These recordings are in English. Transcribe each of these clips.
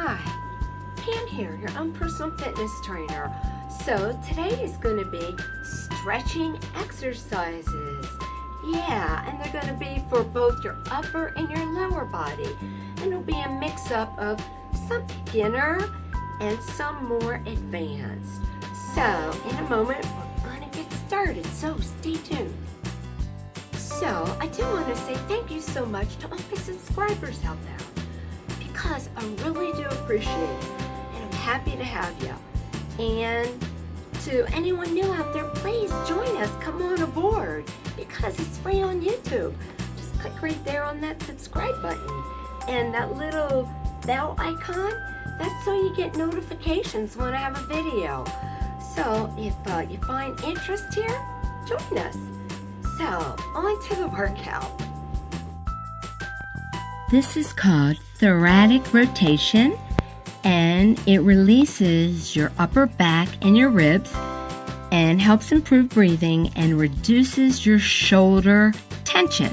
Hi, Pam here, your own personal fitness trainer. So today is going to be stretching exercises. Yeah, and they're going to be for both your upper and your lower body. And it'll be a mix-up of some beginner and some more advanced. So in a moment, we're going to get started, so stay tuned. So I do want to say thank you so much to all my subscribers out there, because I really do appreciate it, and I'm happy to have you. And to anyone new out there, please join us, come on aboard, because it's free on YouTube. Just click right there on that subscribe button, and that little bell icon, that's so you get notifications when I have a video. So if you find interest here, join us. So on to the workout. This is called thoracic rotation, and it releases your upper back and your ribs and helps improve breathing and reduces your shoulder tension.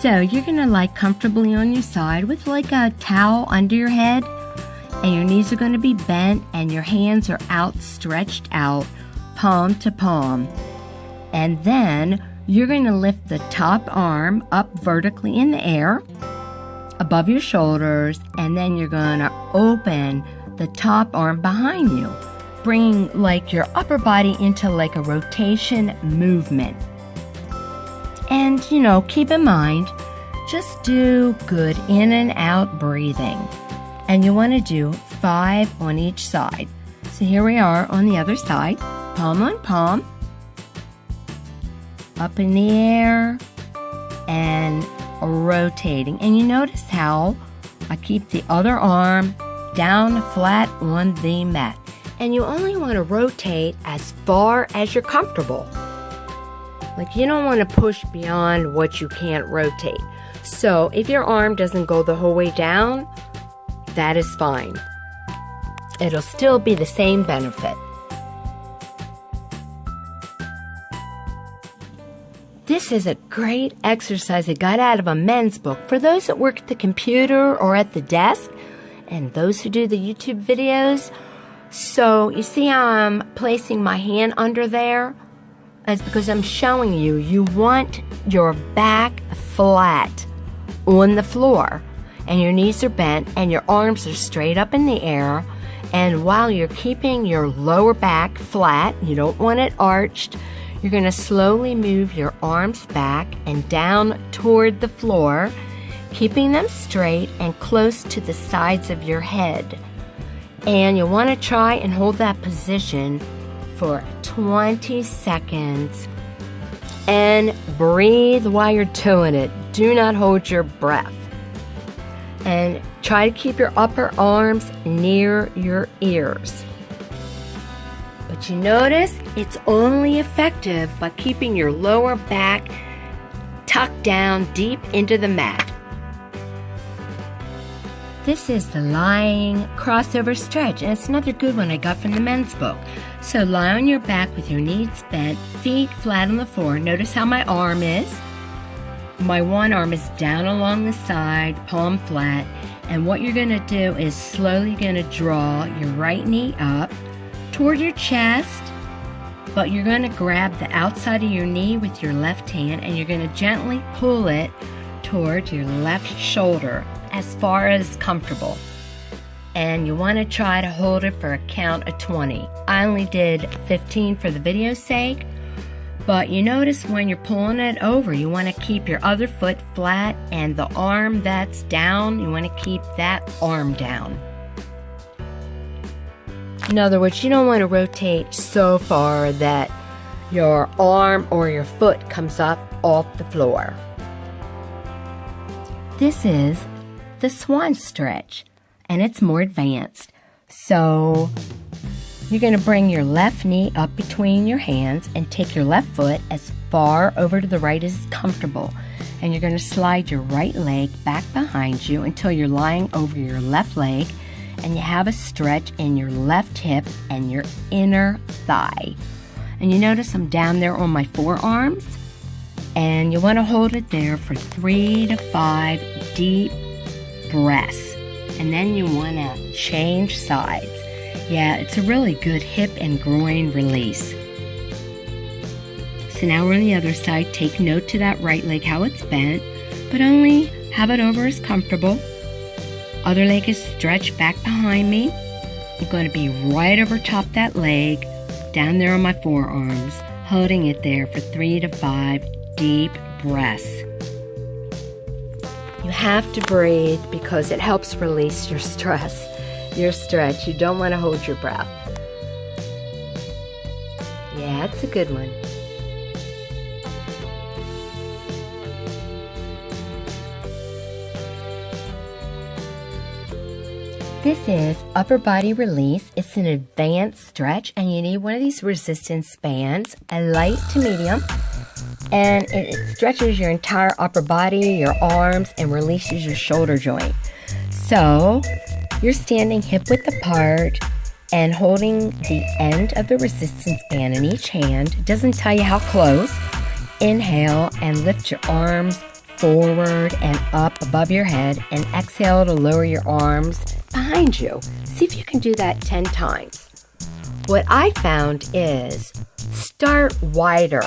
So you're going to lie comfortably on your side with like a towel under your head, and your knees are going to be bent and your hands are outstretched out, palm to palm. And then you're going to lift the top arm up vertically in the air above your shoulders, and then you're going to open the top arm behind you, bringing like your upper body into like a rotation movement. And keep in mind, just do good in and out breathing. And you want to do 5 on each side. So here we are on the other side, palm on palm, up in the air, and rotating. And you notice how I keep the other arm down flat on the mat. And you only want to rotate as far as you're comfortable. Like, you don't want to push beyond what you can't rotate. So if your arm doesn't go the whole way down, that is fine. It'll still be the same benefit. This is a great exercise I got out of a men's book for those that work at the computer or at the desk, and those who do the YouTube videos. So you see how I'm placing my hand under there? That's because I'm showing you, you want your back flat on the floor, and your knees are bent and your arms are straight up in the air. And while you're keeping your lower back flat, you don't want it arched, you're going to slowly move your arms back and down toward the floor, keeping them straight and close to the sides of your head. And you want to try and hold that position for 20 seconds. And breathe while you're doing it. Do not hold your breath. And try to keep your upper arms near your ears. But you notice it's only effective by keeping your lower back tucked down deep into the mat. This is the lying crossover stretch, and it's another good one I got from the men's book. So lie on your back with your knees bent, feet flat on the floor. Notice how my arm is. My one arm is down along the side, palm flat. And what you're going to do is slowly going to draw your right knee up toward your chest, but you're going to grab the outside of your knee with your left hand, and you're going to gently pull it toward your left shoulder as far as comfortable. And you want to try to hold it for a count of 20. I only did 15 for the video's sake, but you notice when you're pulling it over, you want to keep your other foot flat, and the arm that's down, you want to keep that arm down. In other words, you don't want to rotate so far that your arm or your foot comes up off the floor. This is the Swan stretch, and it's more advanced. So you're going to bring your left knee up between your hands and take your left foot as far over to the right as comfortable. And you're going to slide your right leg back behind you until you're lying over your left leg, and you have a stretch in your left hip and your inner thigh. And you notice I'm down there on my forearms, and you want to hold it there for 3 to 5 deep breaths. and then you want to change sides. Yeah, it's a really good hip and groin release. So now we're on the other side. Take note to that right leg, how it's bent, but only have it over as comfortable. Other leg is stretched back behind me. I'm going to be right over top that leg, down there on my forearms, holding it there for 3 to 5 deep breaths. You have to breathe because it helps release your stress, your stretch. You don't want to hold your breath. Yeah, it's a good one. This is upper body release. It's an advanced stretch, and you need one of these resistance bands, a light to medium, and it stretches your entire upper body, your arms, and releases your shoulder joint. So you're standing hip width apart and holding the end of the resistance band in each hand. It doesn't tell you how close. Inhale and lift your arms forward and up above your head, and exhale to lower your arms behind you. See if you can do that 10 times. What I found is start wider.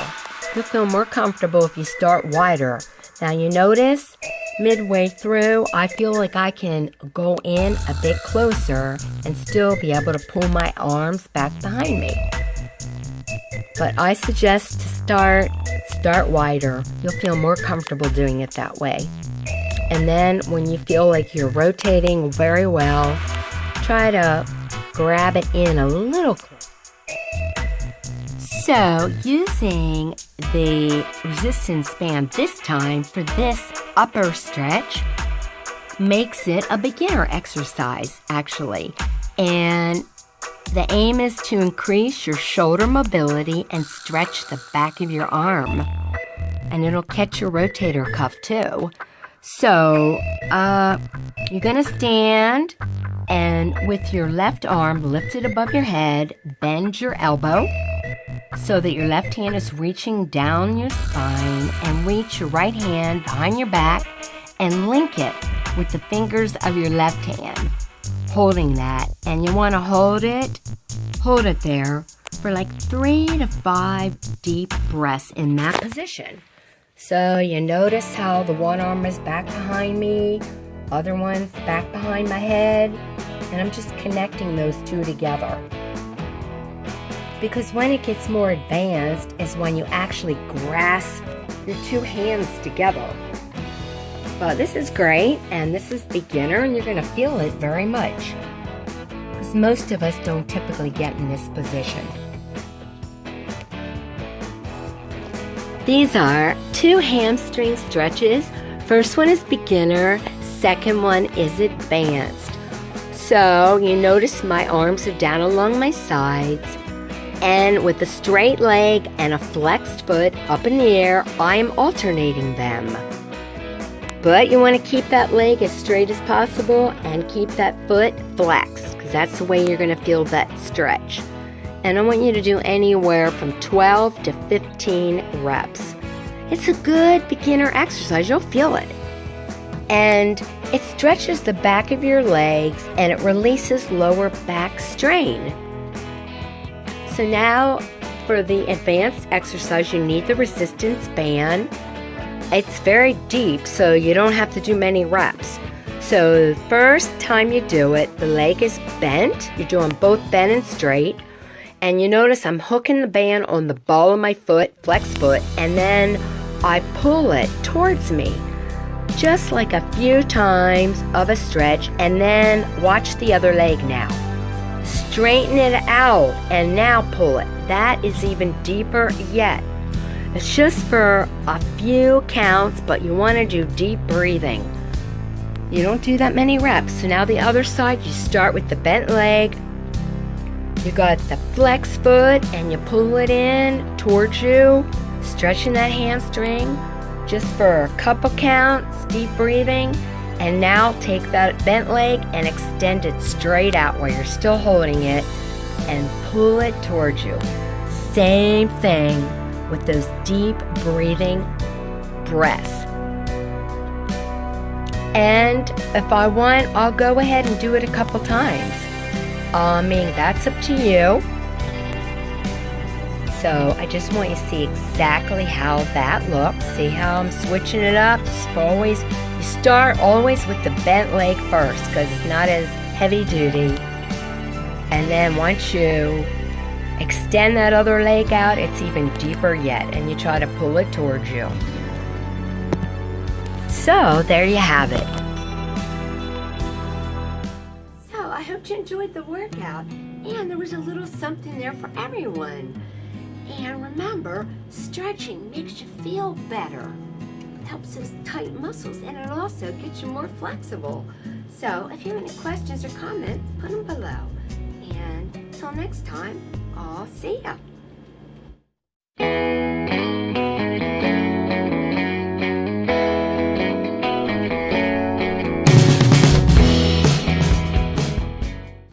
You'll feel more comfortable if you start wider. Now you notice midway through, I feel like I can go in a bit closer and still be able to pull my arms back behind me. But I suggest to start wider. You'll feel more comfortable doing it that way. And then when you feel like you're rotating very well, try to grab it in a little closer. So using the resistance band this time for this upper stretch makes it a beginner exercise, actually. And the aim is to increase your shoulder mobility and stretch the back of your arm. And it'll catch your rotator cuff too. So you're going to stand and with your left arm lifted above your head, bend your elbow so that your left hand is reaching down your spine, and reach your right hand behind your back and link it with the fingers of your left hand, holding that. And you want to hold it there for like 3 to 5 deep breaths in that position. So you notice how the one arm is back behind me, other one's back behind my head, and I'm just connecting those two together. Because when it gets more advanced is when you actually grasp your two hands together. But this is great, and this is beginner, and you're going to feel it very much. Because most of us don't typically get in this position. These are 2 hamstring stretches. First one is beginner, second one is advanced. So you notice my arms are down along my sides, and with a straight leg and a flexed foot up in the air, I'm alternating them. But you want to keep that leg as straight as possible and keep that foot flexed, because that's the way you're going to feel that stretch. And I want you to do anywhere from 12 to 15 reps. It's a good beginner exercise. You'll feel it. And it stretches the back of your legs and it releases lower back strain. So now for the advanced exercise, you need the resistance band. It's very deep, so you don't have to do many reps. So the first time you do it, the leg is bent. You're doing both bent and straight. And you notice I'm hooking the band on the ball of my foot, flex foot, and then I pull it towards me. Just like a few times of a stretch, and then watch the other leg now. Straighten it out and now pull it. That is even deeper yet. It's just for a few counts, but you want to do deep breathing. You don't do that many reps. So now the other side, you start with the bent leg. You got the flex foot and you pull it in towards you, stretching that hamstring just for a couple counts, deep breathing. And now take that bent leg and extend it straight out while you're still holding it and pull it towards you. Same thing with those deep breathing breaths. And if I want, I'll go ahead and do it a couple times. I mean, that's up to you. So I just want you to see exactly how that looks. See how I'm switching it up? You start always with the bent leg first because it's not as heavy duty. And then once you extend that other leg out, it's even deeper yet, and you try to pull it towards you. So there you have it. So I hope you enjoyed the workout, and there was a little something there for everyone. And remember, stretching makes you feel better. It helps those tight muscles, and it also gets you more flexible. So if you have any questions or comments, put them below. And until next time, I'll see ya.